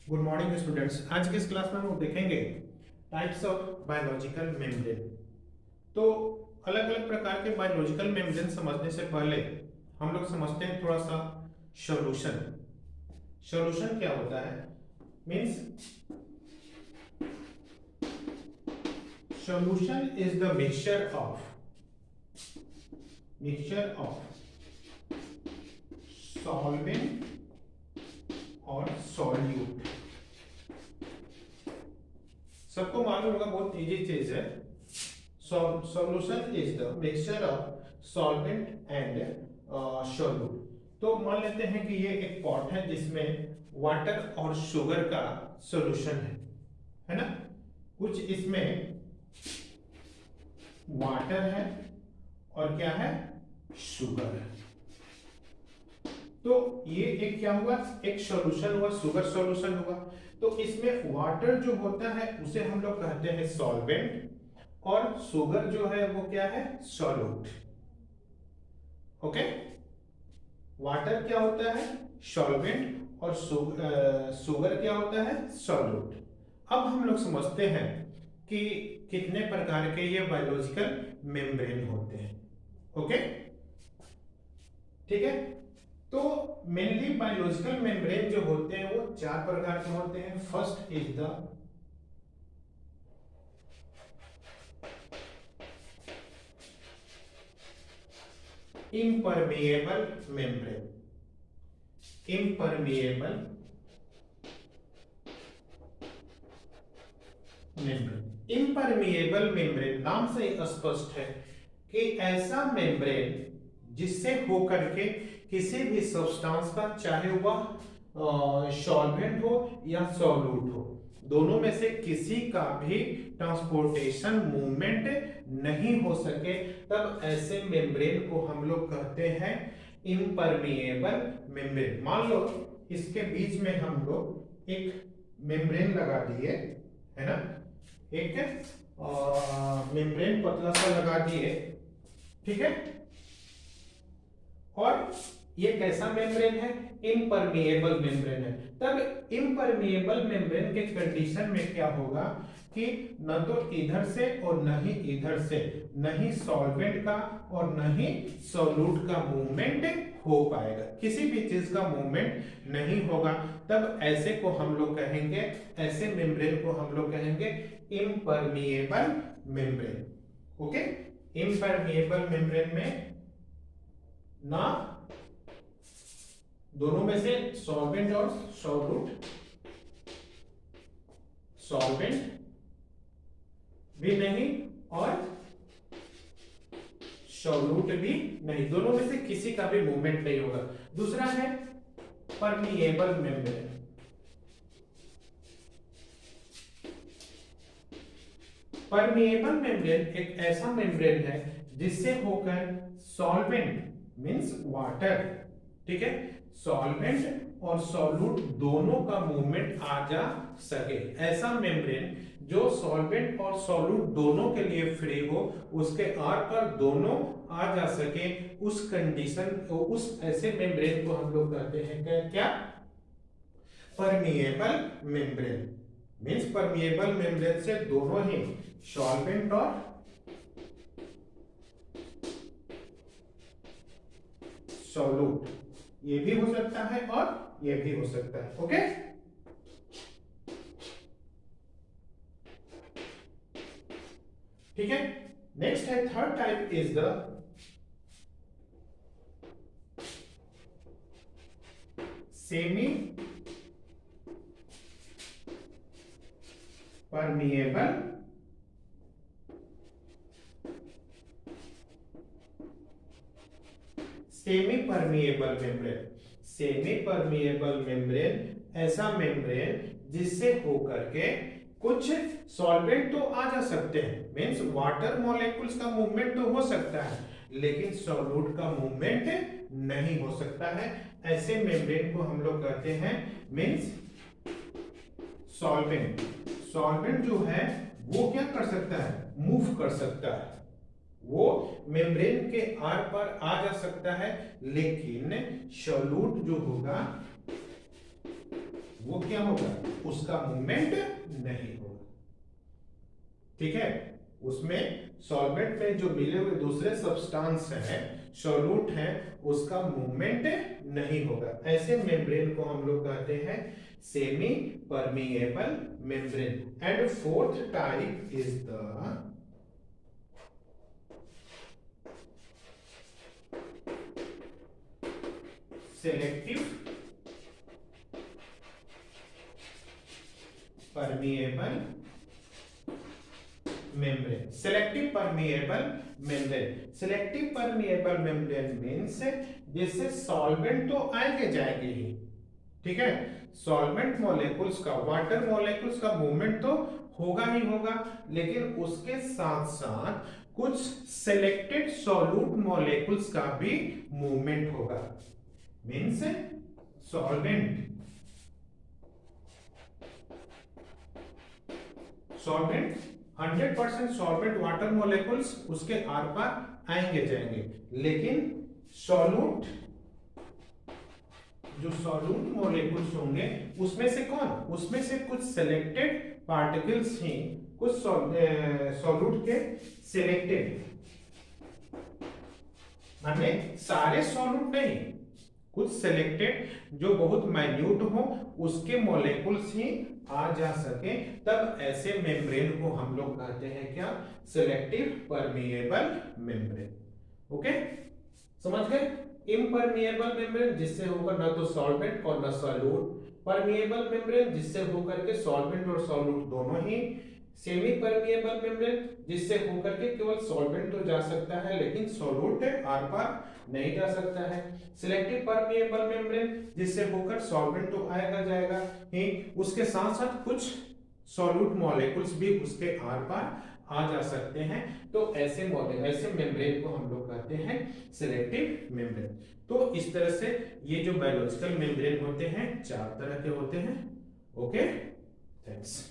Good morning students. आज के इस क्लास में हम लोग देखेंगे टाइप्स ऑफ बायोलॉजिकल मेम्ब्रेन। तो अलग अलग प्रकार के बायोलॉजिकल मेम्ब्रेन समझने से पहले हम लोग समझते हैं थोड़ा सा सॉल्यूशन। सॉल्यूशन क्या होता है? Means solution is the mixture of solvent और सॉल्यूट। सबको मालूम होगा, बहुत इजी चीज है। Solution is the mixture of solvent and solute. तो मान लेते हैं कि ये एक पॉट है जिसमें वाटर और शुगर का सॉल्यूशन है ना। कुछ इसमें वाटर है और क्या है, शुगर है। तो ये एक क्या हुआ, एक सॉल्यूशन हुआ, शुगर सॉल्यूशन हुआ। तो इसमें वाटर जो होता है उसे हम लोग कहते हैं सॉल्वेंट, और शुगर जो है वो क्या है, सॉल्यूट। ओके, वाटर क्या होता है, सॉल्वेंट, और शुगर क्या होता है, सॉल्यूट। अब हम लोग समझते हैं कि कितने प्रकार के ये बायोलॉजिकल मेम्ब्रेन होते हैं। ओके, ठीक है। तो मेनली बायोलॉजिकल मेम्ब्रेन जो होते हैं वो चार प्रकार के होते हैं। First is the impermeable membrane। impermeable membrane impermeable membrane नाम से ही स्पष्ट है कि ऐसा मेम्ब्रेन जिससे होकर के किसी भी सब्सटेंस का, चाहे वह सॉल्वेंट हो या सॉल्यूट हो, दोनों में से किसी का भी ट्रांसपोर्टेशन मूवमेंट नहीं हो सके, तब ऐसे मेम्ब्रेन को हम लोग कहते हैं इम्परमिएबल मेम्ब्रेन। मान लो इसके बीच में हम लोग एक मेम्ब्रेन लगा दिए, है ना, एक मेम्ब्रेन पतला सा लगा दिए, ठीक है। और ये कैसा मेम्ब्रेन है, इम्परमिएबल मेम्ब्रेन है। तब इम्परमिएबल मेम्ब्रेन के कंडीशन में क्या होगा कि न तो इधर से और न ही इधर से, न ही सॉल्वेंट का और न ही सॉल्यूट का मूवमेंट हो पाएगा, किसी भी चीज का मूवमेंट नहीं होगा। तब ऐसे को हम लोग कहेंगे, ऐसे मेम्ब्रेन को हम लोग कहेंगे impermeable membrane. Okay, impermeable membrane में ना दोनों में से सॉल्वेंट और सॉल्यूट, सॉल्वेंट भी नहीं और सॉल्यूट भी नहीं, दोनों में से किसी का भी मूवमेंट नहीं होगा। दूसरा है परमिएबल मेम्ब्रेन। परमिएबल मेम्ब्रेन एक ऐसा मेम्ब्रेन है जिससे होकर सॉल्वेंट मींस वाटर, ठीक है, सॉल्वेंट और सॉल्यूट दोनों का मूवमेंट आ जा सके। ऐसा मेम्ब्रेन जो सॉल्वेंट और सॉल्यूट दोनों के लिए फ्री हो, उसके आर पर दोनों आ जा सके, उस कंडीशन, उस ऐसे मेम्ब्रेन को हम लोग कहते हैं क्या, permeable membrane. Means permeable membrane से दोनों ही सॉल्वेंट और सॉल्यूट, ये भी हो सकता है और ये भी हो सकता है। ओके, ठीक है। नेक्स्ट है third type is the semi permeable semi permeable membrane. Semi permeable membrane ऐसा मेम्ब्रेन जिससे होकर के कुछ सॉल्वेंट तो आ जा सकते हैं, मींस वाटर मॉलिक्यूल्स का मूवमेंट तो हो सकता है, लेकिन सॉल्यूट का मूवमेंट नहीं हो सकता है। ऐसे मेम्ब्रेन को हम लोग कहते हैं मींस सॉल्वेंट। सॉल्वेंट जो है वो क्या कर सकता है, मूव कर सकता है, वो मेम्ब्रेन के आर पर आ जा सकता है, लेकिन सॉल्यूट जो होगा वो क्या होगा, उसका मूवमेंट नहीं होगा। ठीक है, उसमें सॉल्वेंट में जो मिले हुए दूसरे सब्सटेंस हैं, सॉल्यूट हैं, उसका मूवमेंट नहीं होगा। ऐसे मेम्ब्रेन को हम लोग कहते हैं semi permeable membrane. And fourth type is the selective permeable membrane. Selective permeable membrane, selective permeable membrane means जैसे सॉल्वेंट तो आएंगे जाएंगे ही, ठीक है, सॉल्वेंट मॉलिक्यूल्स का, वाटर मॉलिक्यूल्स का मूवमेंट तो होगा ही होगा, लेकिन उसके साथ साथ कुछ सेलेक्टेड सॉल्यूट मॉलिक्यूल्स का भी मूवमेंट होगा। Means solvent solvent 100% solvent water molecules उसके आर पार आएंगे जाएंगे, लेकिन सॉल्यूट जो सॉल्यूट मॉलिक्यूल्स होंगे उसमें से कौन, उसमें से कुछ सिलेक्टेड पार्टिकल्स ही, कुछ सॉल्यूट के सिलेक्टेड, माने सारे सॉल्यूट नहीं, कुछ सिलेक्टेड जो बहुत माइन्यूट हो उसके मॉलिक्यूल्स ही आ जा सके, तब ऐसे मेम्ब्रेन को हम लोग कहते हैं क्या, सिलेक्टिव परमिएबल मेम्ब्रेन। ओके, समझ गए। इम्परमिएबल मेम्ब्रेन जिससे होकर ना तो सॉल्वेंट और ना सॉल्यूट, परमिएबल मेम्ब्रेन जिससे होकर के सॉल्वेंट और सॉल्यूट दोनों ही, सेमी परमिएबल मेम्ब्रेन जिससे होकर के केवल सॉल्वेंट तो जा सकता है लेकिन सॉल्यूट आर पार नहीं जा सकता है, सिलेक्टिव परमिएबल मेम्ब्रेन जिससे होकर सॉल्वेंट तो आएगा जाएगा ही, उसके साथ साथ कुछ सॉल्यूट मॉलिक्यूल्स भी उसके आर पार आ जा सकते हैं। तो ऐसे मेम्ब्रेन को हम लोग कहते हैं सिलेक्टिव मेम्ब्रेन। तो इस तरह से ये जो बायोलॉजिकल मेम्ब्रेन होते हैं 4 तरह के होते हैं। Okay, thanks.